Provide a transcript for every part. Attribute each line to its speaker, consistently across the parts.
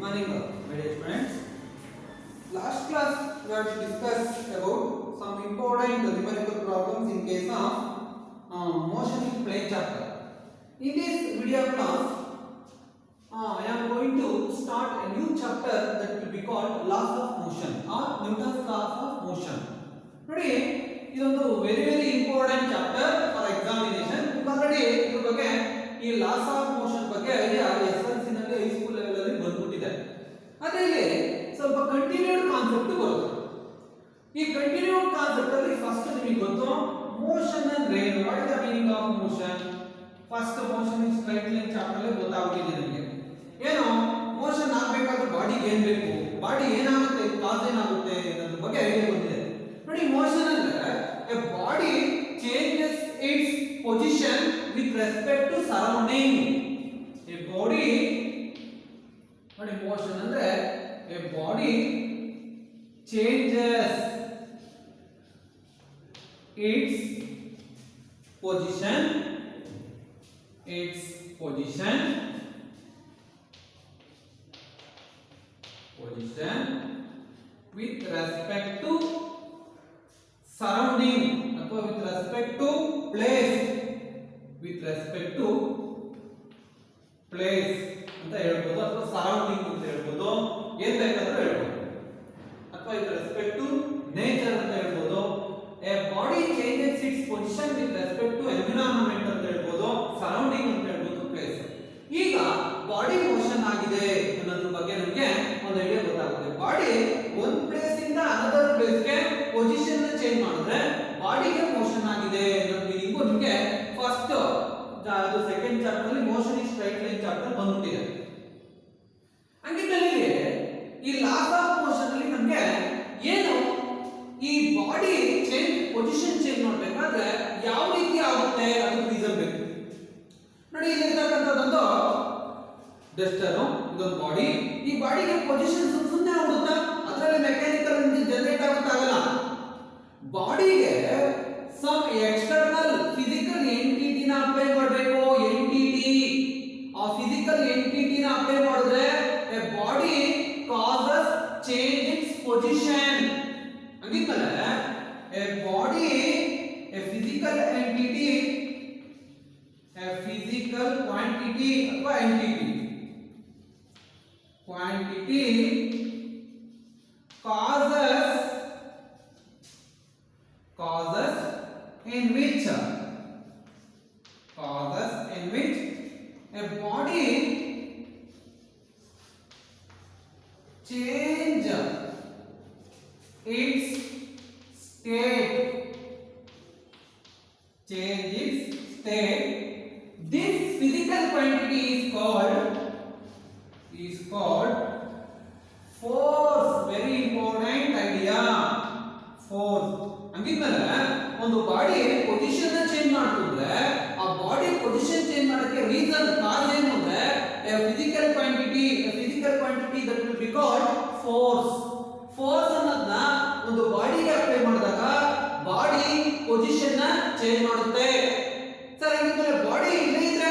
Speaker 1: morning, my dear students. Last class we have discussed about some important numerical problems in case of motion in plane chapter. In this video class, I am going to start a new chapter that will be called laws of motion or Newton's laws of motion. Today, this is a very important chapter for examination. Already, this ಬಗ್ಗೆ ಈ loss of motion ಬಗ್ಗೆ idea SLC ನಲ್ಲಿ high school level ಅಲ್ಲಿ ಬಂದ್ಬಿಟ್ಟಿದೆ. ಆದ್ರೆ ಇಲ್ಲಿ ಸ್ವಲ್ಪ continued concept ಬರುತ್ತೆ. ಈ ಕಂಟಿನ್ಯೂಡ್ ಕಾನ್ಸೆಪ್ಟ್ ಅಲ್ಲಿ ಫಸ್ಟ್ ನಿಮಗೆ ಗೊತ್ತು ಮೋಷನ್ ಅಂದ್ರೆ ಏನು, what is the meaning of motion. First motion in straight line chapter ಅಲ್ಲಿ ಗೊತ್ತಾಗ್ಬಿಟ್ಟಿದೆ ನಿಮಗೆ. ಏನು ಮೋಷನ್ ಆಗಬೇಕಾದ್ರೆ ಬಾಡಿಗೆ ಏನು ಬೇಕು, ಬಾಡಿ ಏನಾಗುತ್ತೆ, ಕಾಸ್ ಏನಾಗುತ್ತೆ ಅನ್ನೋದ್ರ ಬಗ್ಗೆ ಐಡಿಯಾ ಬಂದಿದೆ. ನೋಡಿ, ಮೋಷನ್ ಅಂದ್ರೆ a body changes its position with respect to surrounding. A body, ನೋಡಿ motion ಅಂದ್ರೆ a body changes its position with respect to surrounding ಅಥವಾ with respect to place ಅಂತ ಹೇಳ್ಬೋದು, ಅಥವಾ ಸರೌಂಡಿಂಗ್ ಅಂತ ಹೇಳ್ಬೋದು, ಏನ್ ಬೇಕಾದ್ರೂ ಹೇಳ್ಬೋದು, ಅಥವಾ with respect to nature ಅಂತ ಹೇಳ್ಬೋದು. a body changes its position with respect to environment ಅಂತ ಹೇಳ್ಬೋದು, surrounding ಅಂತ ಹೇಳ್ಬೋದು, place. ಈಗ ಬಾಡಿ ಮೋಷನ್ ಆಗಿದೆ ಅನ್ನೋದ್ರ ಬಗ್ಗೆ ನಮಗೆ ಒಂದು ಐಡಿಯಾ ಗೊತ್ತಾಗುತ್ತೆ. ಬಾಡಿ ಒಂದು ಪ್ಲೇಸ್ ಇಂದ ಅನದರ್ ಪ್ಲೇಸ್ ಗೆ ಪೊಸಿಷನ್ ಚೇಂಜ್ ಮಾಡಿದ್ರೆ ಬಾಡಿಗೆ ಮೋಷನ್ ಆಗಿದೆ ಅನ್ನೋ ಮೀನಿಂಗ್ ನಿಮಗೆ ಫಸ್ಟ್ ಅದು ಸೆಕೆಂಡ್ ಚಾಪ್ಟರ್ ಅಲ್ಲಿ motion in straight line chapter ಬಂದ್ಬಿಟ್ಟಿದೆ. ಹಂಗಿದ್ದಲ್ಲಿ ಈ ಲಾಸ್ ಆಫ್ ಮೋಷನ್ ಅಲ್ಲಿ ನಮಗೆ ಏನು, ಈ ಬಾಡಿ ಚೇಂಜ್ ಪೊಸಿಷನ್ ಚೇಂಜ್ ಮಾಡಬೇಕಾದ್ರೆ ಯಾವ ರೀತಿ ಆಗುತ್ತೆ ಅದು ರೀಸನ್ ಬೇಕು. ನೋಡಿ, ಇಲ್ಲಿರ್ತಕ್ಕಂಥದ್ದೊಂದು ಡಸ್ಟರ್, ಇದೊಂದು ಬಾಡಿ. ಈ ಬಾಡಿಗೆ ಪೊಸಿಷನ್ ಸುಮ್ಮನೆ ಆಗುತ್ತಾ, ಅದರಲ್ಲಿ ಮೆಕ್ಯಾನಿಕಲ್ ಜನರೇಟ್ ಆಗುತ್ತಾಗಲ್ಲ. ಬಾಡಿಗೆ ಸಮ್ ಎಕ್ಸ್ಟರ್ನಲ್ ಫಿಸಿಕಲ್ ಎಂಟಿಟಿನ ಅಪ್ಲೈ ಮಾಡಬೇಕು. ಎಂಟಿಟಿ, ಆ ಫಿಸಿಕಲ್ ಎಂಟಿಟಿನ ಅಪ್ಲೈ ಮಾಡಿದ್ರೆ a body causes change its position. ಹಂಗಿದ್ಮೇಲೆ a body, a physical entity, a physical quantity ಅಥವಾ entity, quantity causes in which a body change its state. This physical quantity is called force. Very important idea, force. ಹಂಗಿದ್ಮೇಲೆ ಒಂದು body position change ಮಾಡ್ತಿದ್ರೆ ಆ body position change ಮಾಡೋಕ್ಕೆ reason cause ಏನು ಅಂದ್ರೆ physical quantity that will be called force. Force ಅನ್ನೋದನ್ನ ಒಂದು ಬಾಡಿಗೆ ಅಪ್ಲೈ ಮಾಡಿದಾಗ ಬಾಡಿ ಪೊಸಿಷನ್ ನ ಚೇಂಜ್ ಮಾಡುತ್ತೆ. ಸರ್, ಹಂಗಿದ್ಮೇಲೆ ಬಾಡಿ ಇಲ್ಲೇ ಇದ್ರೆ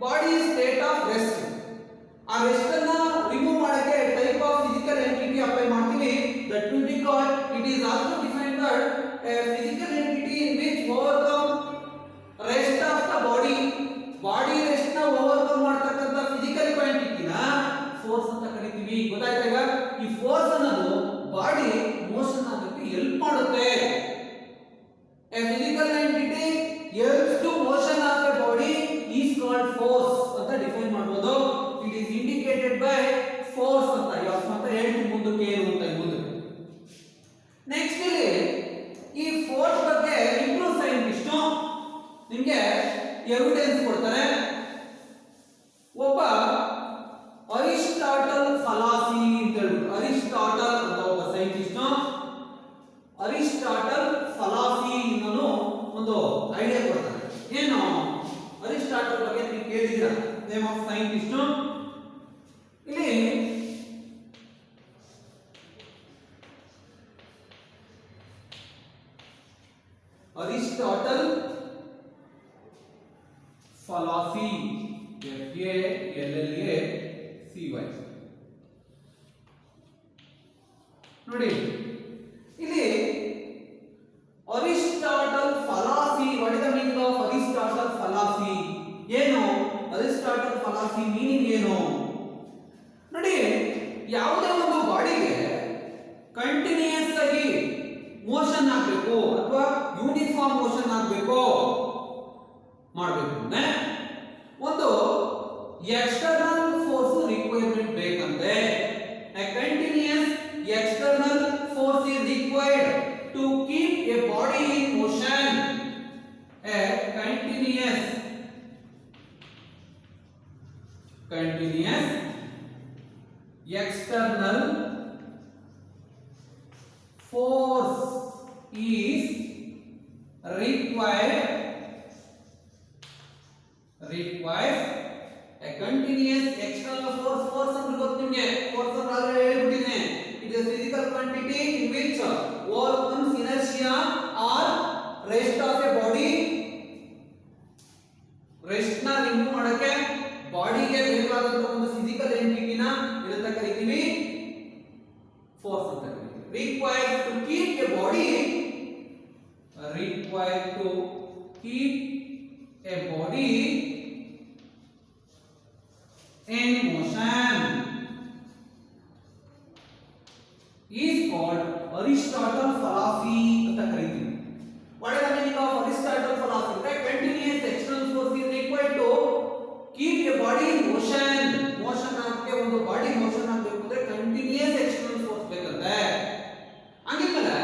Speaker 1: ಬಾಡಿ ಸ್ಟೇಟ್ ಆಫ್ ರೆಸ್ಟ್. ಆ ರೆಸ್ಟ್ ಅನ್ನ ರಿಮೂವ್ ಮಾಡಕ್ಕೆ type of physical entity apply ಮಾಡ್ತೀವಿ. That will be called, it is also defined that a physical entity in which overcome rest of the body. Body rest ನ overcome ಮಾಡತಕ್ಕಂತ physical quantity ನ force ಅಂತ ಕರಿತೀವಿ. ಗೊತ್ತಾಯ್ತಾ? ಈಗ ಈ force ಅನ್ನೋದು body motion ಆಗಕ್ಕೆ ಹೆಲ್ಪ್ ಮಾಡುತ್ತೆ. a physical entity helps to motion of a body is called force ಅಂತ ಡಿಫೈನ್ ಮಾಡಬಹುದು. it is indicated by force ಅಂತ ಅಂತ ಹೇಳ್ತೀನಿ ಮುಂದಕ್ಕೆ ಏನು ಅಂತ ಮುಂದೆ. ನೆಕ್ಸ್ಟ್ ಇಲ್ಲಿ ಈ ಫೋರ್ಸ್ ಬಗ್ಗೆ ಇಬ್ರು ಸೈಂಟಿಸ್ಟ್ ನಿಮಗೆ ಎವಿಡೆನ್ಸ್ ಕೊಡ್ತಾರೆ. ಒಬ್ಬ ಅರಿಸ್ಟಾಟಲ್ ಫಲಾಸಿ ಅಂತ ಹೇಳ್ಬಿಟ್ಟು, ಅರಿಸ್ಟಾಟಲ್ ಅಂತ ಒಬ್ಬ ಸೈಂಟಿಸ್ಟ್, ಅರಿಸ್ಟಾಟಲ್ ಫಲಾಸಿ ಅನ್ನೋ ಒಂದು ಐಡಿಯಾ ಕೊಡ್ತಾರೆ. ಏನು ಅರಿಸ್ಟಾಟಲ್ ಬಗ್ಗೆ ನೀವು ಕೇಳಿದ್ದೀರಾ, ನೇಮ್ ಆಫ್ ಸೈಂಟಿಸ್ಟ್. ಇಲ್ಲಿ Aristotle fallacy, FALLACY. ನೋಡಿ ಇಲ್ಲಿ Aristotle fallacy, what is the meaning of Aristotle fallacy? ಏನು ಅರಿಸ್ಟಾಟಲ್ ಫಲಾಸಿ ಮೀನಿಂಗ್ ಏನು? ನೋಡಿ, ಯಾವುದೇ ಒಂದು ಬಾಡಿಗೆ ಕಂಟಿನ್ಯೂಸ್ ಆಗಿ ಮೋಷನ್ ಆಗಬೇಕು ಅಥವಾ ಯೂನಿಫಾರ್ಮ್ ಮೋಷನ್ ಆಗಬೇಕು ಮಾಡಬೇಕು ಅಂದ್ರೆ ಒಂದು ಎಕ್ಸ್ಟರ್ನಲ್ ಫೋರ್ಸ್ ರಿಕ್ವೈರ್ಮೆಂಟ್ ಬೇಕಂತೆ. A continuous external force is required to keep a body in motion. A continuous external force is required a continuous external force ಅಂದ್ರೆ ಗೊತ್ತು ನಿಮಗೆ. ಫೋರ್ಸ್ ಅಂದ್ರೆ already ಹೇಳಿಬಿಟ್ಟಿದ್ದೇನೆ. it is a physical quantity in which overcomes inertia or rest of a body. Rest ನ remove ಮಾಡಕ್ಕೆ ಬಾಡಿಗೆ ಬೇಕಾದಂತ ಒಂದು physical ಎಂಟಿಟಿನ ಇದನ್ನ ಕರಿತೀವಿ ಫೋರ್ಸ್ ಅಂತ ಕರಿತೀವಿ. Required to keep a body in motion is called Aristotle fallacy ಅಂತ ಕರೀತೀವಿ. What is the meaning of Aristotle fallacy? That continuous external force is required to keep a body in motion. Motion ಆಗಕ್ಕೆ ಒಂದು body motion ಆಗಬೇಕು ಅಂದ್ರೆ continuous external force ಬೇಕಂತೆ. ಹಂಗಿದ್ಮೇಲೆ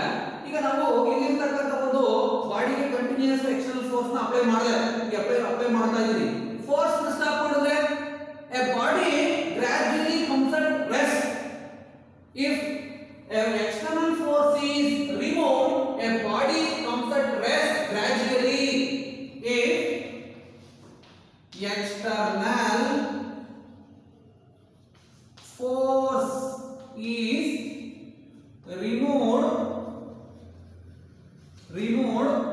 Speaker 1: ಈಗ ನಾವು ಇಲ್ಲಿರ್ತಕ್ಕಂಥ ಒಂದು ಬಾಡಿಗೆ ಕಂಟಿನ್ಯೂಸ್ ಎಕ್ಸ್ಟರ್ನಲ್ ಫೋರ್ಸ್ ನ ಅಪ್ಲೈ ಮಾಡಿದ್ರೆ ಅಪ್ಲೈ ಮಾಡ್ತಾ ಇದೀನಿ. ಫೋರ್ಸ್ ನ ಸ್ಟಾಪ್ ಮಾಡಿದ್ರೆ a body gradually comes at rest. If an external force is removed, a body comes at rest gradually. If external force is removed,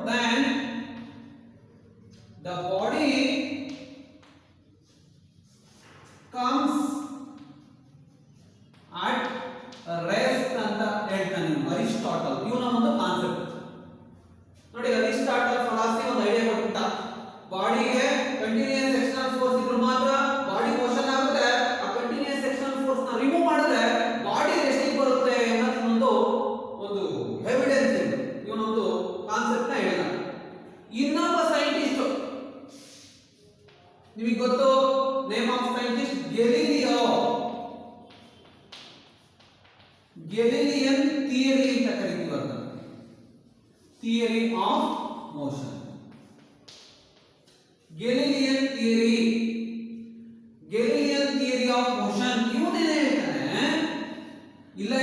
Speaker 1: then the body comes at rest ಅಂತ ಹೇಳ್ತಾನೆ Aristotle. ಇವನ ಒಂದು concept ನೋಡಿ. Aristotle ಫಲಾಸಿ ಒಂದು idea ಕೊಟ್ಟ. ಬಾಡಿಗೆ continuous external force ಇದ್ರೂ ಮಾತ್ರ ಬಾಡಿ ಮೋಷನ್ ಆಗುತ್ತೆ. ಆ ಕಂಟಿನ್ಯೂಸ್ ಎಕ್ಸ್ಟರ್ನಲ್ ಫೋರ್ಸ್ ನ ರಿಮೂವ್ ಮಾಡಿದ್ರೆ ಬಾಡಿ ರೆಸ್ಟಿಗೆ ಬರುತ್ತೆ ಅನ್ನೋದು ಒಂದು ಎವಿಡೆನ್ಸ್ ಇದೆ. ಇವನೊಂದು ಕಾನ್ಸೆಪ್ಟ್ ನ ಹೇಳಿದ. ಇನ್ನೊಬ್ಬ ಸೈಂಟಿಸ್ಟ್ ನಿಮಗೆ ಗೊತ್ತು, name of scientist Galilean theory ಅಂತ ಕರೀತೀವಿ ಅದನ್ನ. Theory of motion, Galilean theory of motion. ಇವನೇನು ಹೇಳ್ತಾನೆ, ಇಲ್ಲ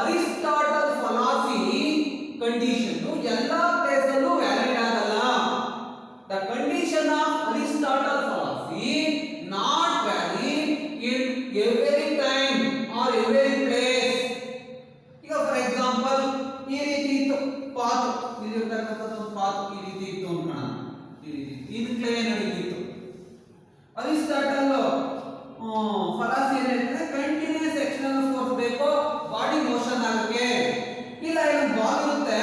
Speaker 1: ಅರಿಸ್ಟಾಟಲ್ ಫಲಾಸಿ ಕಂಡೀಷನ್ ಎಲ್ಲಾ ಪ್ಲೇಸ್ ಅಲ್ಲೂ ವ್ಯಾಲಿಡ್ ಆಗಲ್ಲ. The condition of Aristotle fallacy not valid in every time or every place. ಈಗ ಫಾರ್ ಎಕ್ಸಾಂಪಲ್ ಈ ರೀತಿ ಇತ್ತು ಪಾತ್, ಇಲ್ಲಿರ್ತಕ್ಕಂಥದ್ದು ಒಂದು ಪಾತ್ ಈ ರೀತಿ ಇತ್ತು ಅನ್ಕೋಣ. ಈ ರೀತಿ ಇದಕ್ಕೆ ನಡೀತಿತ್ತು. ಅರಿಸ್ಟಾಟಲ್ ಫಲಾಸಿ ಏನ್ ಹೇಳ್ತಾರೆ, ಕಂಟಿನ್ಯೂಸ್ ಎಕ್ಸ್ಟರ್ನಲ್ ಫೋರ್ಸ್ ಬೇಕು ಬಾಡಿ ಮೋಷನ್ ಆಗಕ್ಕೆ. ಇಲ್ಲ ಇಲ್ಲೊಂದು ಬಾಲ್ ಇರುತ್ತೆ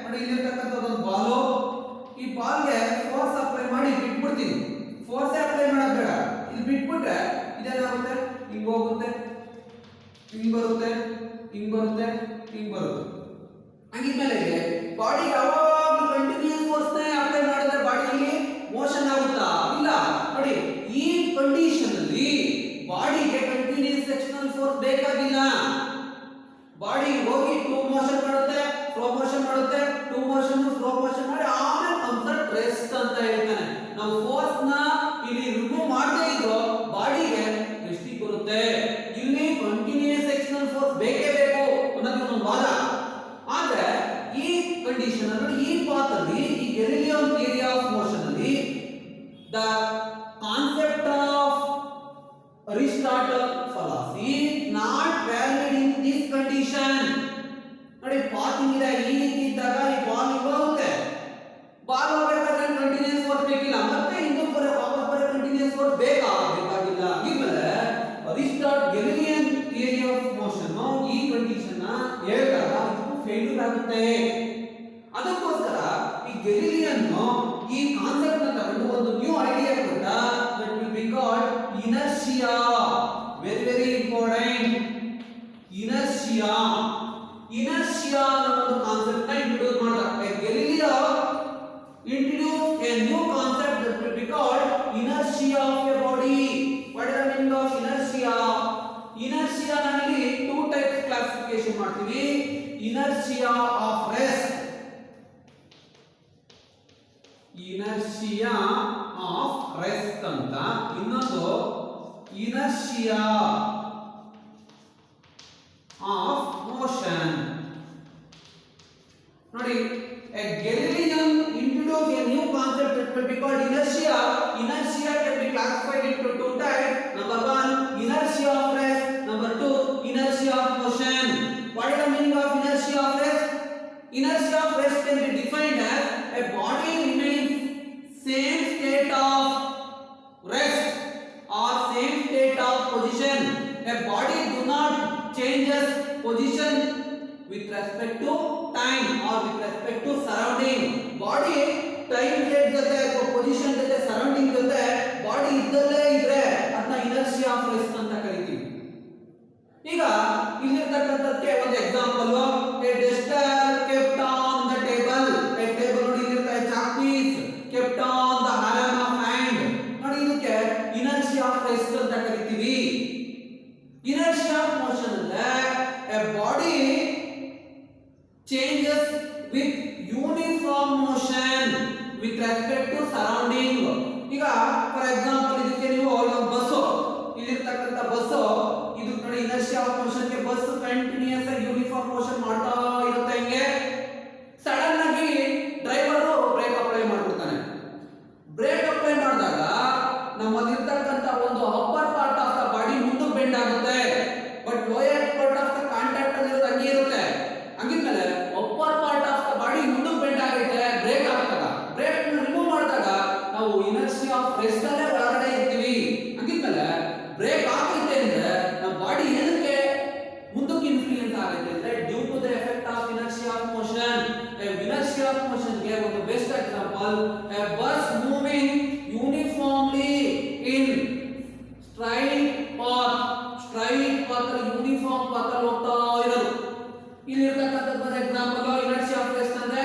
Speaker 1: ನೋಡಿ, ಇಲ್ಲಿರ್ತಕ್ಕಂಥದ್ದು ಒಂದು ಬಾಲು. ಈ ಬಾಲ್ಗೆ ಫೋರ್ಸ್ ಅಪ್ಲೈ ಮಾಡಿ ಬಿಟ್ಬಿಡ್ತೀನಿ. ಫೋರ್ಸ್ ಅಪ್ಲೈ ಮಾಡೋದು ಬೇಡ, ಇಲ್ಲಿ ಬಿಟ್ಬಿಟ್ರೆ ಇದೇನಾಗುತ್ತೆ, ಹಿಂಗ್ ಹೋಗುತ್ತೆ, ಹಿಂಗ್ ಬರುತ್ತೆ, ಹಿಂಗ್ ಬರುತ್ತೆ, ಹಿಂಗ್ ಬರುತ್ತೆ. ಹಂಗಿದ್ಮೇಲೆ ಬಾಡಿ ಯಾವಾಗಲೂ ಕಂಟಿನ್ಯೂಸ್ ಫೋರ್ಸ್ ನೇ ಅಪ್ಲೈ ಮಾಡಿದ್ರೆ ಬಾಡಿಯಲ್ಲಿ ಮೋಷನ್ ಆಗುತ್ತಾ? ಇಲ್ಲ ನೋಡಿ. ಈ ಕಂಡೀಷನ್ ಅಲ್ಲಿ ಬಾಡಿಗೆ ಕಂಟಿನ್ಯೂಸ್ ಎಕ್ಸ್ಟರ್ನಲ್ ಫೋರ್ಸ್ ಬೇಕಾಗಿಲ್ಲ. ಬಾಡಿ ಹೋಗಿ ಟೂ ಮೋಷನ್ ಮಾಡುತ್ತೆ, ಸ್ಲೋ ಮೋಷನ್ ಮಾಡುತ್ತೆ, ಟೂ ಮೋಷನ್ ಸ್ಲೋ ಮೋಷನ್ ಮಾಡಿ ಆಮೇಲೆ ಕಂಪ್ಲೀಟ್ ರೆಸ್ಟ್ ಅಂತ ಹೇಳ್ತಾನೆ. ನಾವು ಫೋರ್ಸ್ ನ ಇಲ್ಲಿ ರಿಮೂವ್ ಮಾಡದೇ ಇದ್ರು ಬಾಡಿಗೆ ರೆಸ್ಟಿಗೆ ಬರುತ್ತೆ. ಇಲ್ಲಿ ಕಂಟಿನ್ಯೂಸ್ ಎಕ್ಸ್ಟರ್ನಲ್ ಫೋರ್ಸ್ ಬೇಕೇ ಬೇಕು ಅನ್ನೋದು ಒಂದು ವಾದ. ಆದ್ರೆ ಈ ಕಂಡೀಷನ್ ಅಲ್ಲಿ, ಈ ಪಾತ್ ಅಲ್ಲಿ, ಈ ಗೆಲಿಲಿಯನ್ ಥಿಯರಿ ಆಫ್ ಮೋಷನ್ ಅಲ್ಲಿ the concept of Aristotle fallacy not valid in this condition. ನೋಡಿ, ಪಾತ್ ಇದೆ ಈ ರೀತಿ ಇದ್ದಾಗ ಈ ಬಾಲ್ ಹೋಗುತ್ತೆ. ಬಾಲ್ ಹೋಗಬೇಕಾದ್ರೆ ಕಂಟಿನ್ಯೂಸ್ ಫೋರ್ಸ್ ಬೇಕಿಲ್ಲ, ಮತ್ತೆ ಇನ್ನೂ ವಾಪಸ್ ಬರೋ ಕಂಟಿನ್ಯೂಸ್ ಫೋರ್ಸ್ ಬೇಕಾಗಿಲ್ಲ. ಆಮೇಲೆ ಗೆಲಿಲಿಯನ್ ಥಿಯರಿ ಆಫ್ ಮೋಷನ್ ಈ ಕಂಡೀಷನ್ ನ ಹೇಳ್ದಾಗ ಇದು ಫೇಲ್ಯೂರ್ ಆಗುತ್ತೆ. ಅದಕ್ಕೋಸ್ಕರ ಈ ಗೆಲಿಲಿಯನ್ ಈ ಕಾನ್ಸೆಪ್ಟ್ ನ ತಗೊಂಡು ಒಂದು ನ್ಯೂ ಐಡಿಯಾ ಕೊಟ್ಟ, that will be called inertia. Very important. Inertia ಅನ್ನೋ ಒಂದು ಕಾನ್ಸೆಪ್ಟ್ ನ ಇಂಟ್ರೊಡ್ಯೂಸ್ ಮಾಡ್ತಾರೆ. Galileo introduced a new concept that will be called inertia of a body. What is the meaning of inertia? Inertia ನಲ್ಲಿ two types classification ಮಾಡ್ತೀವಿ. Inertia of rest. Inertia of rest ಅಂತ. ಇನ್ನೊಂದು inertia of motion. ನೋಡಿ, a Galilean introduced a new concept that will be called inertia. Inertia can be classified into two types. Number one, inertia of rest. Number two, inertia of motion. What is the meaning of inertia of rest? Inertia of rest can be defined as a body remains same state of rest or same state of position. A body do not changes position with respect to time or with respect to surrounding. Body time state ಜೊತೆ position ಜೊತೆ surrounding ಜೊತೆ body ಇದ್ದಲ್ಲೇ ಇದ್ರೆ ಅದನ್ನ inertia of rest ಅಂತ ಕರಿತೀವಿ. ಈಗ ಇಲ್ಲಿರ್ತಕ್ಕಂಥದ್ದಕ್ಕೆ ಒಂದು example, a duster kept on the table. A table ನೋಡಿ, ಇಲ್ಲಿರ್ತಾ chalk piece kept on the hollow of hand. ನೋಡಿ, ಇದಕ್ಕೆ ಇನರ್ಷಿಯಾ ಆಫ್ ರೆಸ್ಟ್ ಅಂತ ಕರಿತೀವಿ. ಇನರ್ಷಿಯಾ ಆಫ್ ಮೋಷನ್ ಅಂದ್ರೆ a body changes with uniform motion with respect to surrounding. ಈಗ for example ಇದಕ್ಕೆ ನೀವು ಬಸ್, ಇಲ್ಲಿರ್ತಕ್ಕಂಥ ಬಸ್, ಇದು ನೋಡಿ ಇನರ್ಷಿಯಾ ಆಫ್ ಮೋಷನ್ ಗೆ ಬಸ್ ಕಂಟಿನ್ಯೂಸ್ ಆಗಿ ಯೂನಿಫಾರ್ಮ್ ಮೋಷನ್ ಮಾಡ್ತಾ ಇರುತ್ತೆ. ಹಿಂಗೆ ಸಡನ್ ಆಗಿ ಡ್ರೈವರ್ ಬ್ರೇಕ್ ಅಪ್ಲೈ ಮಾಡ್ಬಿಡ್ತಾನೆ. ಬ್ರೇಕ್ ಅಪ್ಲೈ ಮಾಡಿದಾಗ ನಮ್ಮಲ್ಲಿರ್ತಕ್ಕಂಥ ಒಂದು upper part of the body ಮುಂದಕ್ಕೆ ಬೆಂಡ್ ಆಗುತ್ತೆ, but lower part of the contact ಅನ್ನೋದು ಹಂಗೆ ಇರುತ್ತೆ. ಹಂಗಿದ್ಮೇಲೆ upper part of the body ಮುಂದಕ್ಕೆ ಬೆಂಡ್ ಆಗುತ್ತೆ. ಬ್ರೇಕ್ ಆಗ್ತದ, ಬ್ರೇಕ್ ರಿಮೂವ್ ಮಾಡಿದಾಗ ನಾವು ಇನರ್ಷಿಯಾ ಆಫ್ ರೆಸ್ಟ್ ಅಲ್ಲೇ ಒಳಗಡೆ ಇರ್ತೀವಿ. ಹಂಗಿದ್ಮೇಲೆ ಬ್ರೇಕ್ ಆಗೈತೆ ಅಂದ್ರೆ ನಮ್ಮ ಬಾಡಿ ಏನಕ್ಕೆ ಮುಂದಕ್ಕೆ ಇನ್ಫ್ಲೂಯೆನ್ಸ್ ಆಗುತ್ತೆ ಅಂದ್ರೆ due to the effect of inertia of motion. Inertia of motion ಗೆ ಒಂದು best example, a bus moving uniformly in straight path. Straight path ಅಲ್ಲಿ ಯೂನಿಫಾರ್ಮ್ ಪಾತ್ ಅಲ್ಲಿ ಹೋಗ್ತಾ ಇರೋದು. ಇಲ್ಲಿರ್ತಕ್ಕಂಥದ್ದು ಎಕ್ಸಾಂಪಲ್ ಇನರ್ಷಿಯಾ ಆಫ್ ರೆಸ್ಟ್ ಅಂದ್ರೆ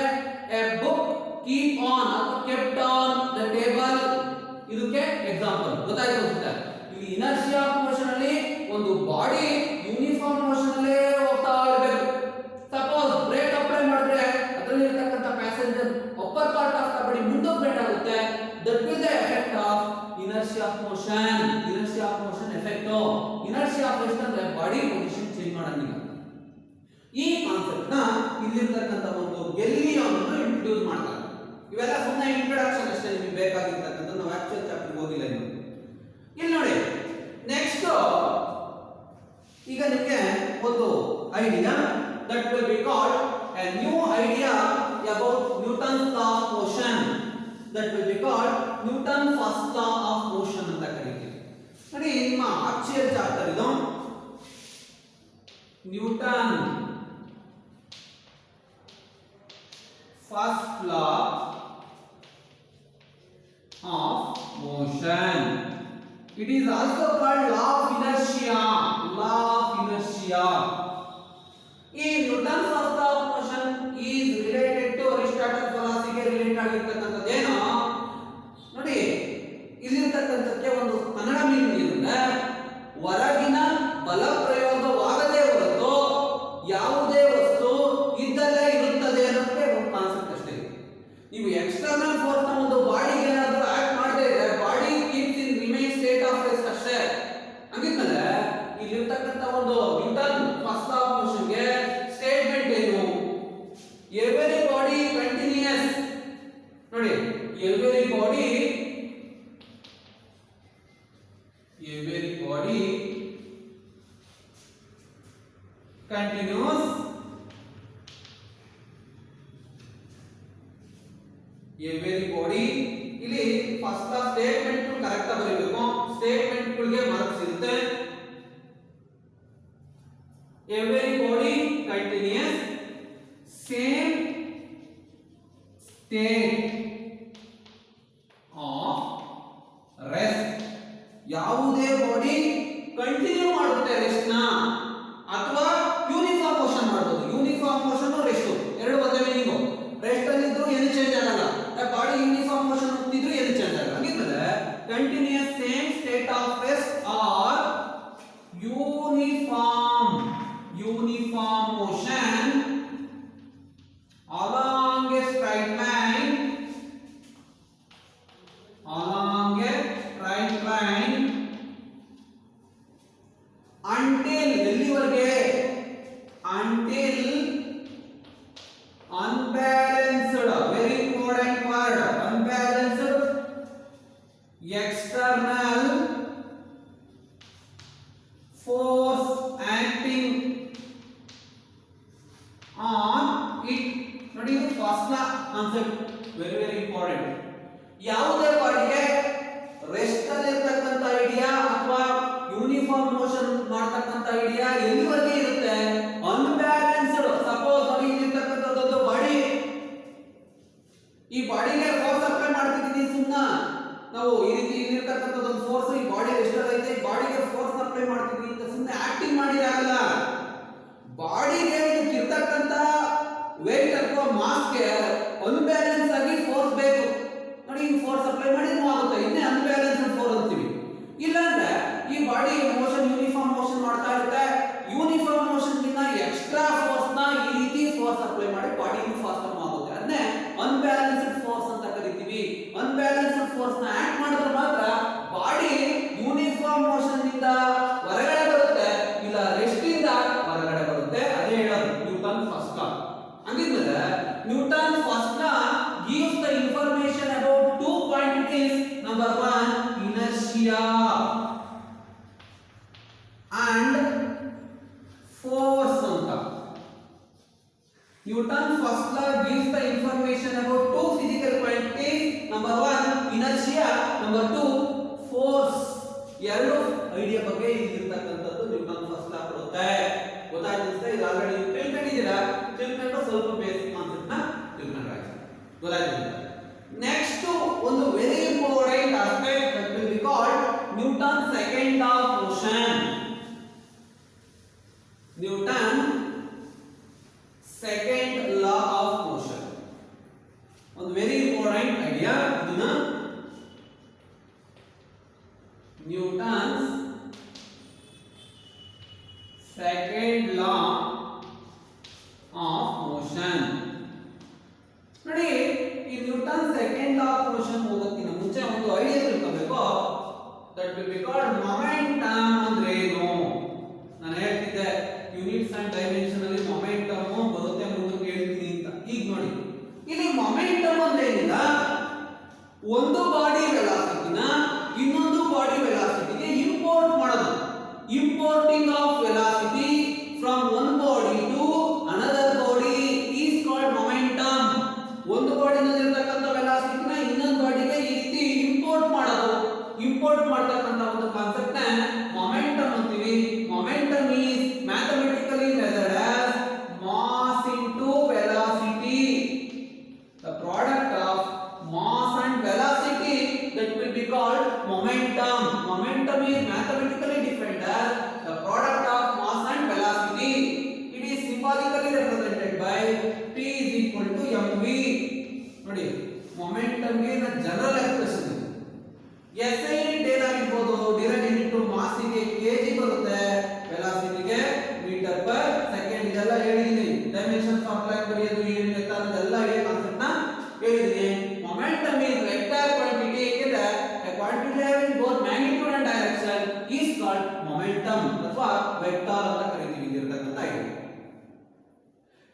Speaker 1: ಎ ಬುಕ್ ಕೀಪ್ ಆನ್ ಅಥವಾ kept on the table. ಇದಕ್ಕೆ ಎಕ್ಸಾಂಪಲ್ ಗೊತ್ತಾಯ್ತು ಅನ್ಸುತ್ತೆ. ಇಲ್ಲಿ ಇನರ್ಷಿಯಾ ಆಫ್ ಮೋಷನ್ ಅಲ್ಲಿ ಒಂದು ಬಾಡಿ ಯೂನಿಫಾರ್ಮ್ ಮೋಷನ್ ಅಲ್ಲೇ ಹೋಗ್ತಾ ಇರಬೇಕು. ಸಪೋಸ್ ಬ್ರೇಕ್ ಅಪ್ಲೈ ಮಾಡಿದ್ರೆ ಅದರಲ್ಲಿ ಇರತಕ್ಕಂಥ passenger upper part of the body ಮುಂದಕ್ಕೆ ಬೆಂಡ್ ಆಗುತ್ತೆ. That will the effect of inertia of motion. Inertia of motion effect. Inertia of rest ಅಂದ್ರೆ ಬಾಡಿ ಪೊಸಿಷನ್ ಚೇಂಜ್ ಮಾಡಂಗಿಲ್ಲ. ಈ ಕಾನ್ಸೆಪ್ಟ್ ನ ಇಲ್ಲಿರ್ತಕ್ಕಂಥ ಒಂದು ಗೆಲಿಲಿಯನ್ ಇಂಟ್ರೊಡ್ಯೂಸ್ ಮಾಡ್ತಾರೆ. ಇವೆಲ್ಲ ಸುಮ್ಮನೆ ಇಂಟ್ರೊಡಕ್ಷನ್ ಅಷ್ಟೇ, ನಿಮಗೆ ಬೇಕಾಗಿರ್ತಕ್ಕಂಥ ನಾವು ಆಕ್ಚುಯಲ್ ಚಾಪ್ಟರ್ ಓದಿಲ್ಲ ಇನ್ನು. ಇಲ್ಲಿ ನೋಡಿ, ನೆಕ್ಸ್ಟ್ ಈಗ ನಿಮಗೆ ಒಂದು idea that will be called A new idea about Newton's law of motion. That will be called Newton first law of motion ಅಂತ ಕರೀತೀವಿ. ನೋಡಿ, ನಿಮ್ಮ ಆಕ್ಚುಯಲ್ ಚಾಪ್ಟರ್ ಇದು Newton first law of motion. It is also called law of inertia. Law of inertia. In Newton's first law of motion is related to Aristotle philosophy ಗೆ relate ಆಗಿರ್ತಕ್ಕಂಥದ್ದೇನು ನೋಡಿ. ಇಲ್ಲಿರ್ತಕ್ಕಂಥಕ್ಕೆ ಒಂದು Kannada meaning ಇದೆ, ಹೊರಗಿನ ಬಲ ಪ್ರಯೋಗವಾಗದೇ ಹೊರತು ಯಾವುದೇ ವಸ್ತು ಇದ್ದಲ್ಲೇ ಇರುತ್ತದೆ ಅನ್ನೋದಕ್ಕೆ ಒಂದು ಕಾನ್ಸೆಪ್ಟ್ ಅಷ್ಟೇ. ನೀವು ಎಕ್ಸ್ಟರ್ನಲ್ ಫೋರ್ಸ್ ನ ಒಂದು ಬಾಡಿಗೆ ಏನಾದರೂ ಆಕ್ಟ್ ಮಾಡದೇ ಇದ್ರೆ body keeps in remain state of rest ಅಷ್ಟೇ. ಹಂಗಿದ್ಮೇಲೆ ಇಲ್ಲಿರ್ತಕ್ಕಂಥ ಒಂದು Newton first law of motion ಗೆ ಸ್ಟೇಟ್ಮೆಂಟ್ ಏನು? Every body continues. ನೋಡಿ, every body continues every body. ಇಲ್ಲಿ ಫಸ್ಟ್ ಸ್ಟೇಟ್ಮೆಂಟ್ ಕರೆಕ್ಟ್ ಆಗಿ ಬರೀಬೇಕು. ಸ್ಟೇಟ್ಮೆಂಟ್ ಗಳಿಗೆ ಮಾರ್ಕ್ಸ್ ಇರುತ್ತೆ. every body continues same state of rest. ಯಾವುದೇ ಬಾಡಿ ಕಂಟಿನ್ಯೂ ಮಾಡುತ್ತೆ ರೆಸ್ಟ್ ನ ಅಥವಾ ಯೂನಿಫಾರ್ಮ್ ಮೋಷನ್ ಮಾಡಬಹುದು. ಯೂನಿಫಾರ್ಮ್ ಮೋಷನ್ ರೆಸ್ಟ್ ಎರಡು ಒಂದೇ ಮೀನಿಂಗು. ರೆಸ್ಟ್ ಅಲ್ಲಿ ಇದ್ರು ಏನು ಚೇಂಜ್ ಆಗಲ್ಲ, ಬಾಡಿ ಯೂನಿಫಾರ್ಮ್ ಮೋಷನ್ ಹೋಗ್ತಿದ್ರು ಏನು ಚೇಂಜ್ ಆಗಲ್ಲ. ಹಾಗಿದ್ರೆ continuous same state of rest or uniform motion along a straight line until ಎಲ್ಲಿವರೆಗೆ until unbalanced, very important word, unbalanced external force acting on it. ನೋಡಿ ಇದು first concept, very very important. ಯಾವುದೇ ಬಾಡಿಗೆ rest ಅಲ್ಲಿ ಇರತಕ್ಕಂತ idea ಅಥವಾ uniform motion ಮಾಡತಕ್ಕಂತ idea ಎಲ್ಲಿವರೆಗೆ ಇರುತ್ತೆ? ಅನ್ಬ್ಯಾಲೆನ್ಸ್ಡ್. ಸಪೋಸ್ ನೋಡಿ ಇಲ್ಲಿರ್ತಕ್ಕಂಥದ್ದು ಬಾಡಿ, ಈ ಬಾಡಿಗೆ ಫೋರ್ಸ್ ಅಪ್ಲೈ ಮಾಡ್ತಿದ್ದೀವಿ ಸುಮ್ಮನೆ ನಾವು ಈ ರೀತಿ ಇಲ್ಲಿರ್ತಕ್ಕಂಥದ್ದು ಫೋರ್ಸ್ ಈ ಬಾಡಿ ರೆಸ್ಟ್ ಅಲ್ಲಿ ಐತೆ, ಬಾಡಿಗೆ ಫೋರ್ಸ್ ಅಪ್ಲೈ ಮಾಡ್ತಿದ್ದೀವಿ ಅಂತ ಸುಮ್ಮನೆ ಆಕ್ಟಿಂಗ್ ಮಾಡಿದಾಗಲ್ಲ. ಬಾಡಿಗೆ ಇರ್ತಕ್ಕಂತ ವೇಟ್ ಅಥವಾ ಮಾಸ್ಗೆ ಅನ್ಬ್ಯಾಲೆನ್ಸ್ ಆಗಿ ಫೋರ್ಸ್ ಬೇಕು. ನೋಡಿ ಈ ಫೋರ್ಸ್ ಅಪ್ಲೈ ಮಾಡಿ ಮೂವ್ ಆಗುತ್ತೆ, ಇನ್ನೇ ಅನ್ಬ್ಯಾಲೆನ್ಸ್ಡ್ ಫೋರ್ಸ್ ಅಂತೀವಿ. ಇಲ್ಲಾಂದ್ರೆ ಈ ಬಾಡಿ ಮೋಷನ್ ಯೂನಿಫಾರ್ಮ್ ಮೋಷನ್ ಮಾಡ್ತಾ ಇರುತ್ತೆ, ಯೂನಿಫಾರ್ಮ್ ಮೋಷನ್ ಗಿಂತ ಎಕ್ಸ್ಟ್ರಾ ಫೋರ್ಸ್ ನ ಈ ರೀತಿ ಫೋರ್ಸ್ ಅಪ್ಲೈ ಮಾಡಿ ಬಾಡಿ ಫಾಸ್ಟ್ ಮೂವ್ ಆಗುತ್ತೆ. ಅದನ್ನೇ ಅನ್ಬ್ಯಾಲೆನ್ಸ್ಡ್ ಫೋರ್ಸ್ ಅಂತ ಕರಿತೀವಿ. ಅನ್ಬ್ಯಾಲೆನ್ಸ್ಡ್ ಫೋರ್ಸ್ ನ ಆಕ್ಟ್ ಮಾಡಿದ್ರೆ ಮಾತ್ರ ಬಾಡಿ ಯೂನಿಫಾರ್ಮ್ ಮೋಷನ್ ನಿಂದ ಹೊರಗಡೆ ಬರುತ್ತೆ, ಇಲ್ಲ ರೆಸ್ಟ್ ಇಂದ ಹೊರಗಡೆ ಬರುತ್ತೆ. ಅದೇ ಹೇಳೋದು ನ್ಯೂಟನ್ ಫಸ್ಟ್ ಲಾ. ಹಾಗಿದ್ಮೇಲೆ Newton first law gives the information about two quantities. Number one, inertia and force anta. Newton first law gives the information about two physical quantities. Number one, inertia. Number two, force. ಎರಡು idea ಬಗ್ಗೆ ಇಲ್ಲಿರ್ತಕ್ಕಂಥದ್ದು Newton first ಲಾ ಕೊಡುತ್ತೆ. ಗೊತ್ತಾಯ್ತು? ಇದು already ತಿಳ್ಕೊಂಡಿದ್ದೀರಾ? ತಿಳ್ಕೊಂಡು ಸ್ವಲ್ಪ basic concept ನ ತಿಳ್ಕೊಂಡ್ರೆ ಗೊತ್ತಾಯ್ತು. ನೆಕ್ಸ್ಟ್ ಒಂದು very important aspect that will be called Newton second law of motion. Newton second law of motion ಒಂದು ವೆರಿ ಇಂಪಾರ್ಟೆಂಟ್ ಐಡಿಯಾ. ಇದನ್ನ Newton's second law of motion. ನೋಡಿ ಈ Newton second law of motion ಹೋಗೋಕ್ಕಿಂತ ಮುಂಚೆ ಒಂದು idea ತಿಳ್ಕೋಬೇಕು. That will be called momentum ಅಂದ್ರೆ ಏನು. ನಾನು ಹೇಳ್ತಿದ್ದೆ ಯೂನಿಟ್ಸ್ ಅಂಡ್ ಡೈಮೆನ್ಷನ್ ಅಲ್ಲಿ ಮೊಮೆಂಟಮ್ ಬರುತ್ತೆ ಮುಂದಕ್ಕೆ ಹೇಳ್ತೀನಿ ಅಂತ. ಈಗ ನೋಡಿ ಇಲ್ಲಿ ಮೊಮೆಂಟಮ್ ಅಂದ್ರೆ ಏನಿಲ್ಲ, ಒಂದು ಬಾಡಿ ವೆಲಾಸಿಟಿನ ಇನ್ನೊಂದು ಬಾಡಿ ವೆಲಾಸಿಟಿಗೆ ಇಂಪೋರ್ಟ್ ಮಾಡೋದು. Importing of velocity from one body to another body is called momentum. ಒಂದು ಬಾಡಿನಲ್ಲಿ ಇರತಕ್ಕಂತ ವೆಲಾಸಿಟಿನ ಇನ್ನೊಂದು ಬಾಡಿಗೆ ಈ ರೀತಿ ಇಂಪೋರ್ಟ್ ಮಾಡೋದು. ಇಂಪೋರ್ಟ್ ಮಾಡತಕ್ಕಂತ ಒಂದು ಕಾನ್ಸೆಪ್ಟ್ ನ ಮೊಮೆಂಟಮ್ ಅಂತೀವಿ. Momentum is mathematically measured as mass into velocity. The product of mass and velocity that will be called momentum. Momentum is mathematically defined as the product of mass and velocity. It is symbolically represented by P is equal to mv. ನೋಡಿ momentum ಗೆ general expression SI unit ಏನಾಗಿರಬಹುದು, derive unit mass ಗೆ kg ಬರುತ್ತೆ, velocity ಗೆ metre per second. ಇದೆಲ್ಲ ಹೇಳಿದೀನಿ. Dimension formula ಬರೆಯೋದು ಏನು ಅಂತ ಅದೆಲ್ಲ ಈ ಕಾನ್ಸೆಪ್ಟ್ ನ ಹೇಳಿದೀನಿ. momentum is vector quantity. A quantity having both magnitude and direction is called momentum ಅಥವಾ ವೆಕ್ಟರ್ ಅಂತ ಕರೀತೀವಿ ಇದಿರತಕ್ಕಂತ ಐಡಿಯಾ.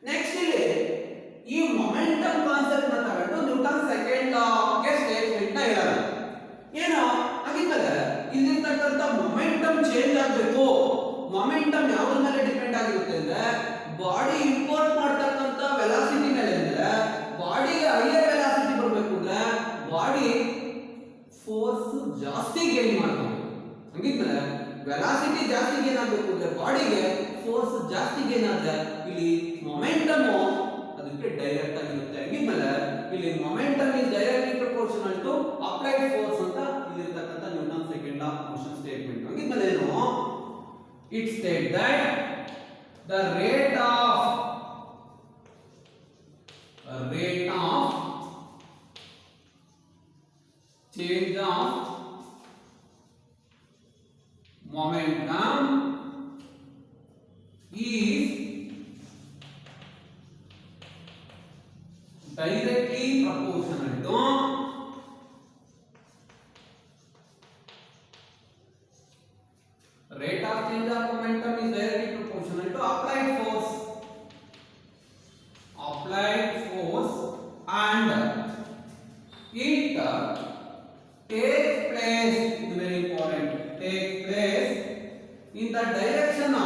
Speaker 1: ನೆಕ್ಸ್ಟ್ ಇಲ್ಲಿ ಈ ಮೊಮೆಂಟಮ್ ಕಾನ್ಸೆಪ್ಟ್ ನ ತಗೊಂಡು ನ್ಯೂಟನ್ ಸೆಕೆಂಡ್ ಲಾ ಗೆ ಸ್ಟೇಟ್ಮೆಂಟ್ ನ ಹೇಳೋದು ಏನು. ಹಾಗಿದ್ದರೆ ಇಲ್ಲಿರ್ತಕ್ಕಂತ ಮೊಮೆಂಟಮ್ ಚೇಂಜ್ ಆಗಬೇಕು. ಮೊಮೆಂಟಮ್ ಯಾವುದ್ರ ಮೇಲೆ ಡಿಪೆಂಡ್ ಆಗಿರುತ್ತೆ ಅಂದ್ರೆ ಬಾಡಿ ಇಂಪೋರ್ಟ್ ಮಾಡ್ತಕ್ಕಂತ ವೆಲಾಸಿಟಿ ಮೇಲೆ. ಅಂದ್ರೆ ಬಾಡಿಗೆ ಹೈಯರ್ ವೆಲಾಸಿಟಿ ಬರಬೇಕು ಅಂದ್ರೆ ಬಾಡಿ ಫೋರ್ಸ್ ಜಾಸ್ತಿ ಗೇನ್ ಮಾಡಬೇಕು. ಹಂಗಿದ್ರೆ ವೆಲಾಸಿಟಿ ಜಾಸ್ತಿ ಗೇನ್ ಆಗಬೇಕು ಅಂದ್ರೆ ಬಾಡಿಗೆ ಫೋರ್ಸ್ ಜಾಸ್ತಿ ಲಾಸ್ಟಿಗೆ ಏನಾದ್ರೆ ಇಲ್ಲಿ ಮೊಮೆಂಟಮ್ ಅದಕ್ಕೆ ಡೈರೆಕ್ಟ್ ಆಗಿರುತ್ತೆ. ಹಂಗಿದ್ಮೇಲೆ ಇಲ್ಲಿ momentum is directly proportional to applied force ಅಂತ ಇಲ್ಲಿರ್ತಕ್ಕಂಥ Newton second law of motion statement. ಹಂಗಿದ್ಮೇಲೆ ಏನು it state that the rate of change of momentum is directly proportional to rate of change of momentum is directly proportional to applied force and it takes place, very important, takes place in the direction of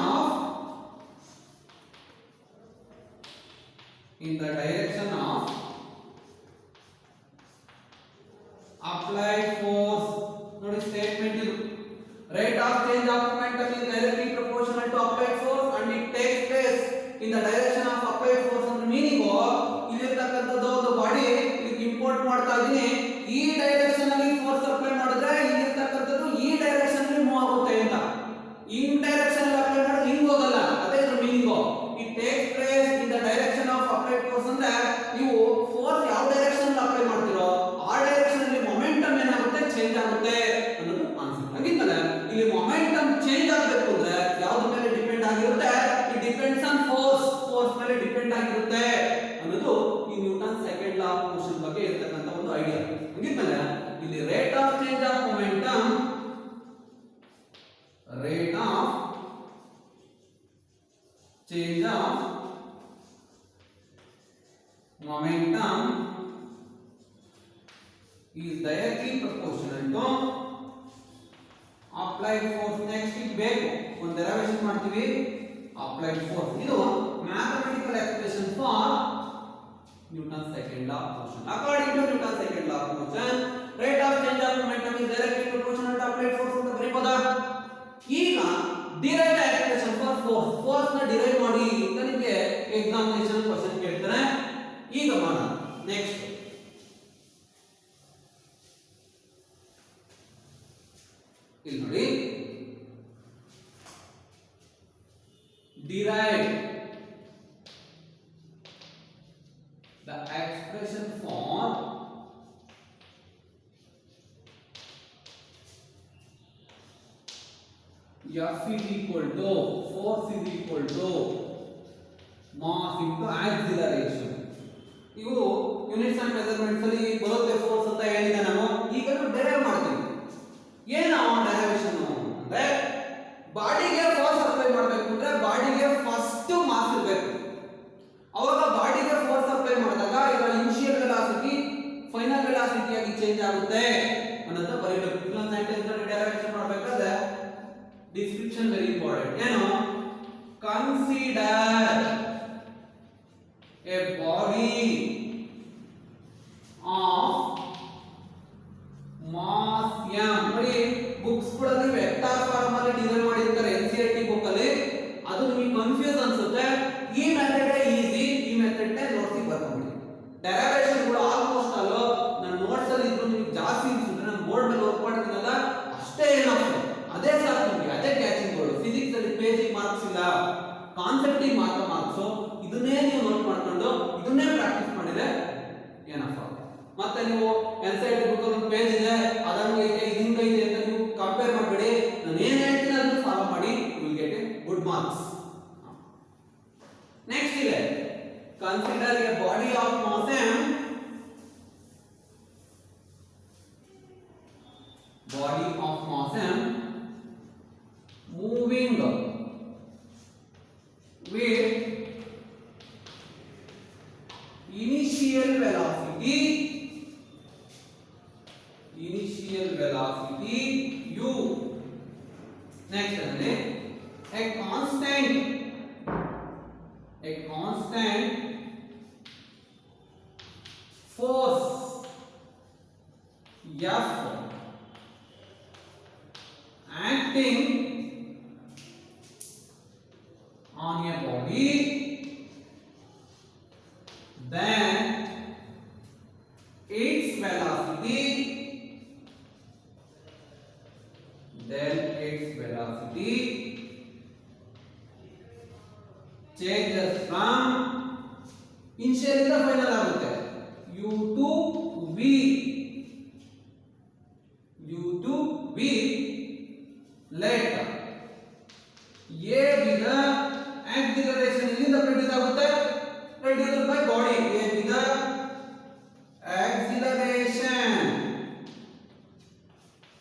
Speaker 1: applied force. ನೋಡಿ statement ಇದು rate of change of momentum is directly proportional to applied force and it takes place in the direction of applied force. ಅಂದ್ರೆ meaning ಇಲ್ಲಿರ್ತಕ್ಕಂಥದ್ದು ಒಂದು body ಇದಕ್ಕೆ import ಮಾಡ್ತಾ ಇದೀನಿ, ಈ direction ಅಲ್ಲಿ force apply ಮಾಡಿದ್ರೆ ಇಲ್ಲಿರ್ತಕ್ಕಂಥದ್ದು ಈ ಡೈರೆಕ್ಷನ್ ಅಲ್ಲಿ ಮೂವ್ ಆಗುತ್ತೆ ಅಂತ. ಇನ್ ಡೈರೆಕ್ಷನ್ ಅಲ್ಲಿ ಅಪ್ಲೈ ಮಾಡಿದ್ರೆ ಹಿಂಗ್ ಹೋಗಲ್ಲ, ಅದೇ ಇದ್ರ meaning. It takes place in the direction of applied force ಅಂದ್ರೆ ನೀವು ಫೋರ್ಸ್ ಯಾವ ಡೈರೆಕ್ಷನ್ ಅಲ್ಲಿ ಅಪ್ಲೈ ಮಾಡ್ತಿರೋ ಆ ಡೈರೆಕ್ಷನ್ ಅಲ್ಲಿ ಮೊಮೆಂಟಮ್ ಏನಾಗುತ್ತೆ, ಚೇಂಜ್ ಆಗುತ್ತೆ ಅನ್ನೋದು ಕಾನ್ಸೆಪ್ಟ್. ಹಾಗಿದ್ಮೇಲೆ ಇಲ್ಲಿ ಮೊಮೆಂಟಮ್ ಚೇಂಜ್ ಆಗಬೇಕು ಅಂದ್ರೆ ಯಾವ್ದ್ರ ಮೇಲೆ ಡಿಪೆಂಡ್ ಆಗಿರುತ್ತೆ, ಇಟ್ ಡಿಪೆಂಡ್ಸ್ ಆನ್ ಫೋರ್ಸ್ ಮೇಲೆ ಡಿಪೆಂಡ್ ಆಗಿರುತ್ತೆ ಅನ್ನೋದು ಈ Newton second law of motion ಬಗ್ಗೆ ಇರತಕ್ಕಂತ ಒಂದು ಐಡಿಯಾ. ಹಾಗಿದ್ಮೇಲೆ ಇಲ್ಲಿ rate of change of momentum is directly proportional to applied force. next ಇದು ಬೇಕು, ಒಂದು ಡೆರಿವೇಶನ್ ಮಾಡ್ತೀವಿ, applied force. ಇದು mathematical expression for Newton's second law of motion. According to Newton's second law of motion, rate of change of momentum is directly proportional to applied force ಅಂತ ಬರೀಬೋದಾ? ಈಗ derive expression for force ನ derive ಮಾಡಿ ಅಂತ ನಿಮಗೆ examination question ಕೇಳ್ತಾರೆ. ಈಗ ಮಾಡೋಣ. Next ಇಲ್ಲಿ ನೋಡಿ, derive the expression for F is equal to force is equal to mass into acceleration. ಇವು ಯೂನಿಟ್ಸ್ ಅಂಡ್ ಮೆಜರ್ಮೆಂಟ್ಸ್ ಅಲ್ಲಿ ಬರುತ್ತೆ ಫೋರ್ಸ್ ಅಂತ ಹೇಳಿದೆ ನಾನು. ಈಗ ನಾವು ಡಿರೈವ್ ಮಾಡ್ತೀವಿ. ಏನು ಡೆರಿವೇಶನ್ ಅಂದ್ರೆ ಬಾಡಿಗೆ ಫೋರ್ಸ್ ಅಪ್ಲೈ ಮಾಡಬೇಕು ಅಂದ್ರೆ ಬಾಡಿಗೆ ಫಸ್ಟ್ ಮಾಸ್ ಇರಬೇಕು. ಅವಾಗ ಬಾಡಿಗೆ ಫೋರ್ಸ್ ಅಪ್ಲೈ ಮಾಡಿದಾಗ ಇದರ ಇನಿಷಿಯಲ್ ವೆಲಾಸಿಟಿ ಫೈನಲ್ ವೆಲಾಸಿಟಿ ಆಗಿ ಚೇಂಜ್ ಆಗುತ್ತೆ ಅನ್ನೋದು ಬರೀಬೇಕು. ಇನ್ನೊಂದು ಸೆಂಟೆನ್ಸ್ ಅಲ್ಲಿ ಡೆರಿವೇಶನ್ ಮಾಡಬೇಕಾದ್ರೆ ಡಿಸ್ಕ್ರಿಪ್ಷನ್ ವೆರಿ ಇಂಪಾರ್ಟೆಂಟ್. ಏನು? Consider a body of mass m. ನೋಡಿ ಬುಕ್ಸ್ ಗಳಲ್ಲಿ ವೆಕ್ಟರ್ ಫಾರ್ಮ್ ಅಲ್ಲಿ ಡಿರೈವ್ ಮಾಡಿರ್ತಾರೆ ಎನ್ಸಿಇಆರ್ಟಿ ಬುಕ್ ಅಲ್ಲಿ. ಅದು ನಿಮಗೆ ಕನ್ಫ್ಯೂಸ್ ಅನ್ಸುತ್ತೆ. ಈ ಮೆಥಡ್ ಈಸಿ, ಈ ಮೆಥಡ್ ನೋಟ್ಸ್ ಬರ್ಕೊಂಡ್ಬಿಡಿ. ಡೆರಿವೇಶನ್ ಕೂಡ ಆಲ್ಮೋಸ್ಟ್ ಅಲ್ಲ ನನ್ನ ನೋಟ್ಸ್ ಅಲ್ಲಿ ಇದ್ರು ನಿಮಗೆ ಜಾಸ್ತಿ ಅನ್ಸುತ್ತೆ. ನಾನು ಬೋರ್ಡ್ ಮೇಲೆ ವರ್ಕ್ ಮಾಡ್ತೀನಲ್ಲ ಅಷ್ಟೇ ಏನಾಗ್ತದೆ, ಅದೇ ಸಾಕು ನಿಮಗೆ, ಅದೇ ಕ್ಯಾಚಿಂಗ್ ಬೋರ್ಡ್. ಫಿಸಿಕ್ಸ್ ಅಲ್ಲಿ ಪೇಜಿಗೆ ಮಾರ್ಕ್ಸ್ ಇಲ್ಲ, ಕಾನ್ಸೆಪ್ಟಿಗೆ ಮಾತ್ರ ಮಾರ್ಕ್ಸ್. ಇದನ್ನೇ ನೀವು ನೋಟ್ ಮಾಡ್ಕೊಂಡು ಇದನ್ನೇ ಪ್ರಾಕ್ಟೀಸ್ ಮಾಡಿದ್ರೆ ಏನಪ್ಪ. ಮತ್ತೆ ನೀವು ಎನ್ಸಿಇಆರ್ಟಿ ಬುಕ್ ಅಲ್ಲಿ ಒಂದು ಪೇಜ್ ಇದೆ, ಅದಂಗೈತೆ ಹಿಂಗೈತೆ ಅಂತ ನೀವು ಕಂಪೇರ್ ಮಾಡಬೇಡಿ. ನಾನು ಏನ್ ಹೇಳ್ತೀನಿ ಅದನ್ನ ಫಾಲೋ ಮಾಡಿ, you will get a good marks. Next ಇದೆ consider a body of mass m. Body of mass m moving with initial velocity u. next ಅಂದ್ರೆ a constant force F acting on a body, then its velocity changes from initial ಇಂದ final ಆಗುತ್ತೆ u to v let a with the acceleration ಇಲ್ಲಿಂದ produce ಆಗುತ್ತೆ produced by body a with the acceleration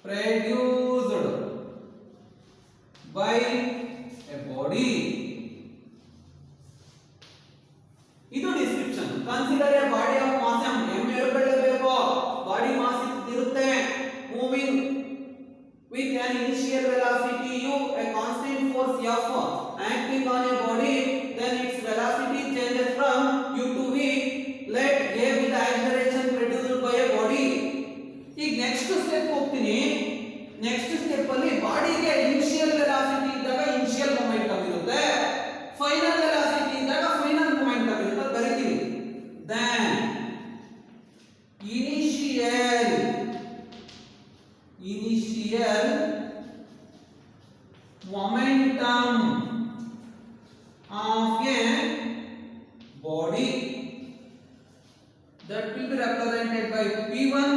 Speaker 1: produced by a body. ಇದು description. Consider a body of mass m ಹೇಳ್ಕೊಳ್ಳಬೇಕು. Body mass ಇರುತ್ತೆ moving with an initial velocity u, a constant force F acting on a body, then its velocity changes from u to v. Let a with the acceleration produced by a body. ಈಗ next step ಹೋಗ್ತೀನಿ. Next step ಅಲ್ಲಿ ಬಾಡಿಗೆ initial velocity ಇದ್ದಾಗ initial momentum ಇರುತ್ತೆ, final velocity ಇದ್ದಾಗ final momentum ಇರುತ್ತೆ. ಬರೀತೀನಿ. then initial momentum of a body that will be represented by p1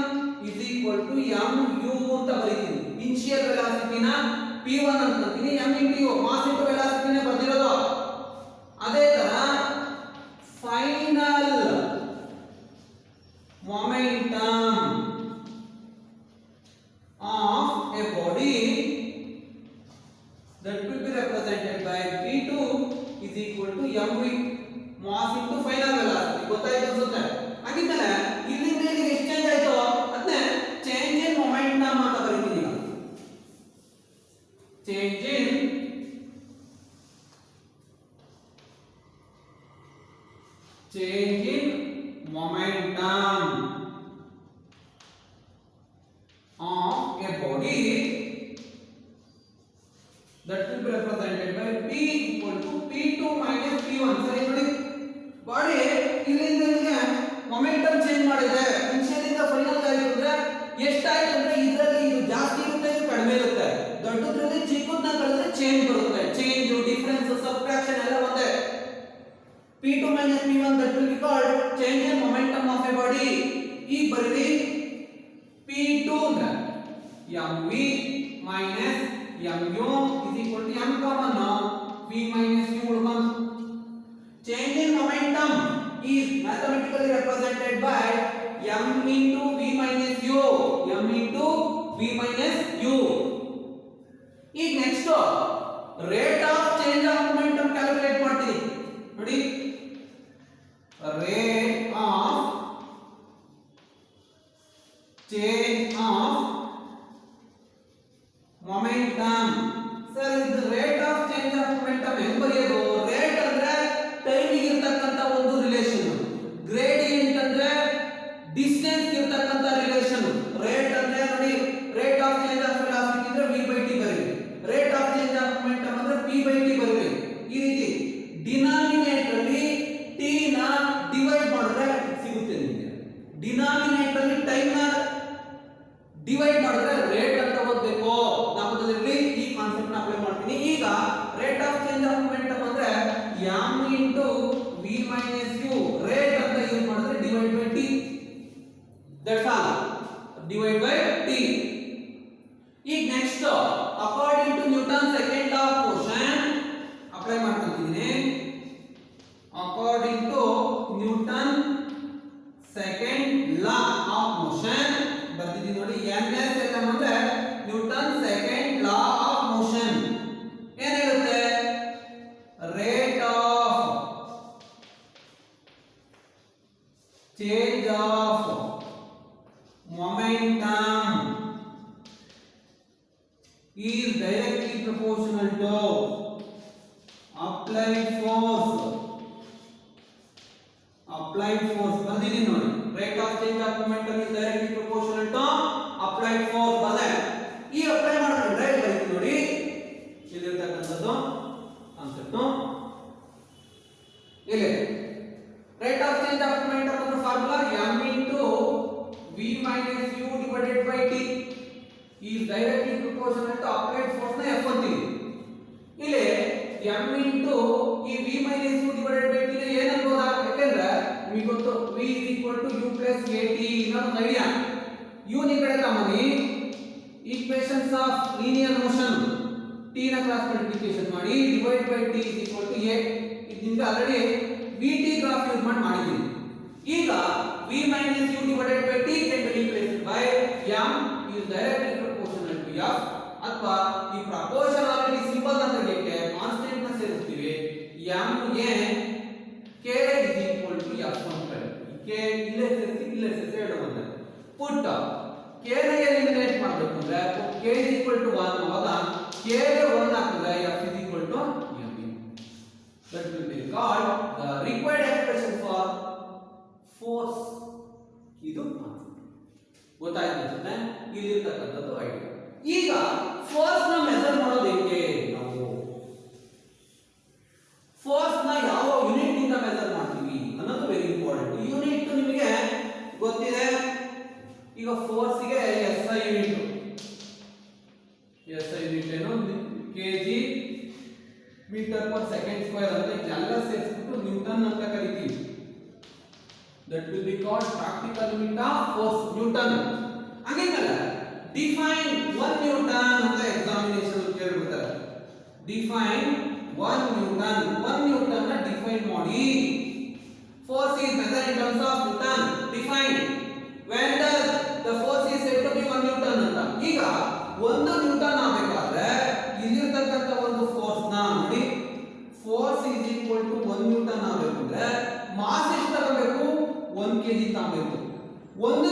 Speaker 1: is equal to mu ಅಂತ ಬರೀತೀನಿ. ಇನಿಷಿಯಲ್ ವೆಲಾಸಿಟಿ ನ p1 ಅಂತೀನಿ, m into u mass into velocity ನೇ ಬರ್ದಿರೋದು. ಅದೇ ತರ final momentum of a body that will be represented by p2 is equal to mv mass into final velocity. ಗೊತ್ತಾಯ್ತು ಅನ್ಸುತ್ತೆ. ಹಾಗಿದ್ಮೇಲೆ ಇಲ್ಲಿಂದ ಇಲ್ಲಿಗೆ ಎಷ್ಟು ಚೇಂಜ್ ಆಯ್ತು ಅದನ್ನೇ ಚೇಂಜ್ ಇನ್ ಮೊಮೆಂಟಮ್ ಅಂತ ಬರೀತೀನಿ. ಈಗ change in momentum of a body that will be represented by p equal to p2 minus p1. ಸರಿ ನೋಡಿ, ಬಾಡಿ ಇಲ್ಲಿಂದ ಇಲ್ಲಿಗೆ ಮೊಮೆಂಟಮ್ ಚೇಂಜ್ ಮಾಡಿದೆ. ಇನಿಷಿಯಲ್ ಇಂದ ಫೈನಲ್ ಆಗಿದ್ರೆ ಎಷ್ಟಾಯ್ತು ಅಂದ್ರೆ ಇದರಲ್ಲಿ ಇದು ಜಾಸ್ತಿ ಇರುತ್ತೆ, ಇದು ಕಡಿಮೆ ಇರುತ್ತೆ. ದೊಡ್ಡದ್ರಲ್ಲಿ ಚಿಕ್ಕದನ್ನ ಕಳೆದ್ರೆ ಚೇಂಜ್ ಬರುತ್ತೆ. ಚೇಂಜ್, ಡಿಫರೆನ್ಸ್, ಸಬ್ಟ್ರಾಕ್ಷನ್ ಎಲ್ಲ ಒಂದೇ. p2 minus p1 that will be called change in momentum of a body. ಈಗ ಬರೀರಿ p2 ಅಂದ್ರೆ mv minus mu is equal to m common now v minus u ಉಳ್ಕೊಂಡು. change in momentum is mathematically represented by m into v minus u. m into v minus u. ಈಗ next rate of change of momentum calculate ಮಾಡ್ತೀನಿ. ನೋಡಿ, rate of change of momentum. Sir, ಇದು rate of change of momentum ಹೆಂಗ್ ಬರೆಯೋದು? Rate ಅಂದ್ರೆ time ಇರತಕ್ಕಂತ ಒಂದು relation, gradient ಅಂದ್ರೆ ಡಿಸ್ಟೆನ್ಸ್ ಇರತಕ್ಕಂತ ರಿಲೇಷನ್. ರೇಟ್ ಅಂದ್ರೆ ನೋಡಿ, rate of change of velocity ಅಂದ್ರೆ v/t ಬರೀರಿ, rate of change of momentum ಅಂದ್ರೆ p/t ಬರೀರಿ. ಈ ರೀತಿ ಡಿನಾಮಿನೇಟರ್ ಅಲ್ಲಿ t ನ ಡಿವೈಡ್ ಮಾಡಿದ್ರೆ ಸಿಗುತ್ತೆ ನಿಮಗೆ. ಡಿನಾಮಿನೇಟರ್ ಅಲ್ಲಿ ಟೈಮ್ ನ ಡಿವೈಡ್ ಮಾಡಿದ್ರೆ ರೇಟ್ ಅಂತ ಓದಬೇಕು. ನಾಮದಲ್ಲಿ ಈ ಕಾನ್ಸೆಪ್ಟ್ ನ ಅಪ್ಲೈ ಮಾಡ್ತೀನಿ. ಈಗ rate of change of momentum ಅಂದ್ರೆ m into v minus u. Rate ಅಂತ ಯೂಸ್ ಮಾಡಿದ್ರೆ divide by t. That's all, divide by t. ಈಗ next according to Newton second law of motion apply ಮಾಡ್ತಿದ್ದೀನಿ. according to Newton second law of motion ಬರ್ತಿದ್ದೀನಿ ನೋಡಿ. ns ಎಲ್ಲಂ ಅಂದ್ರೆ Newton second law of motion ಏನಿರುತ್ತೆ? rate of change of momentum is directly proportional to applied force. applied force ಬಂದಿದ್ದೀನಿ ನೋಡಿ. rate of change of momentum is directly proportional to applied force ಬಂದೆ. ಈ apply ಮಾಡಿದ್ರೆ ಬರೀತೀನಿ ನೋಡಿ, ಇಲ್ಲಿರ್ತಕ್ಕಂಥದ್ದು concept ಇಲ್ಲಿ rate of change of momentum ಅಂದ್ರೆ formula m into v minus u divided by t is directly proportional to applied force ನ F ಅಂತೀವಿ. ಇಲ್ಲಿ m into ಈ v minus u divided by t ನ ಏನು ಅನ್ಬೋದಾ? ಯಾಕಂದ್ರೆ ನಿಮಗೆ ಗೊತ್ತು v is equal to u plus at ಅನ್ನೋದು ಐಡಿಯಾ. u ನಿ ಕಡೆ ತಮ್ಮನಿ equations of linear motion t ನ ಕ್ರಾಸ್ ಮಲ್ಟಿಪ್ಲಿಕೇಶನ್ ಮಾಡಿ divide by t is equal to a ಇದರಿಂದ ಆಲ್ರೆಡಿ vt ಗ್ರಾಫ್ ಯೂಸ್ ಮಾಡಿ ಮಾಡಿದೀವಿ. ಈಗ v minus u divided by t can be replaced by m is directly proportional to f ಅಥವಾ ಈ proportionality symbol ನ ತೆಗೆಯಕ್ಕೆ constant ನ ಸೇರಿಸ್ತೀವಿ. m a k is equal to f ಅಂತ k ಇಲ್ಲೇ ಸೇರಿಸಿ ಎರಡು ಬಂದ್ರೆ ಪುಟ್ k ನ ಎಲಿಮಿನೇಟ್ ಮಾಡಬೇಕು ಅಂದ್ರೆ k is equal to 1 ಅವಾಗ k ಗೆ 1 ಹಾಕಿದ್ರೆ f is equal to m. That will be called the required expression for force. ಇದು ಗೊತ್ತಾಯ್ತು ಅನ್ಸುತ್ತೆ ಇಲ್ಲಿರ್ತಕ್ಕಂಥದ್ದು ಐಡಿಯಾ. ಈಗ ಫೋರ್ಸ್ ನ ಮೆಜರ್ ಮಾಡೋದು ಹೇಗೆ? ನಾವು ಫೋರ್ಸ್ ನ ಯಾವ ಯೂನಿಟ್ ಇಂದ ಮೆಜರ್ ಮಾಡ್ತೀವಿ ಅನ್ನೋದು ವೆರಿ ಇಂಪಾರ್ಟೆಂಟ್. ಯೂನಿಟ್ ನಿಮಗೆ ಗೊತ್ತಿದೆ. ಈಗ ಫೋರ್ಸ್ ಗೆ SI ಯೂನಿಟ್ ಏನು KG metre per second square ಅಂತ ಎಲ್ಲ ಸೇರಿಸ್ಬಿಟ್ಟು ನ್ಯೂಟನ್ ಅಂತ ಕರಿತೀವಿ. that will be called practical unit of force newton. ಹಾಗಿದ್ಮೇಲೆ ಡಿಫೈನ್ 1 ನ್ಯೂಟನ್ ಅಂತ ಎಕ್ಸಾಮಿನೇಷನ್ ಕೇಳಿಬಿಡ್ತಾರೆ. Define 1 newton. 1 ನ್ಯೂಟನ್ ನ ಡಿಫೈನ್ ಮಾಡಿ. force is measured in terms of newton. define when does the force is said to be 1 newton ಅಂತ. ಈಗ 1 Newton ಆಗಬೇಕಾದ್ರೆ ಇಲ್ಲಿರ್ತಕ್ಕಂಥ ಒಂದು ಫೋರ್ಸ್ ನ ನೋಡಿ force is equal to 1 Newton ಆಗಬೇಕಂದ್ರೆ ಮಾಸ್ ಎಷ್ಟು ತಗೋಬೇಕು? 1 kg ತಗೋಬೇಕು. 1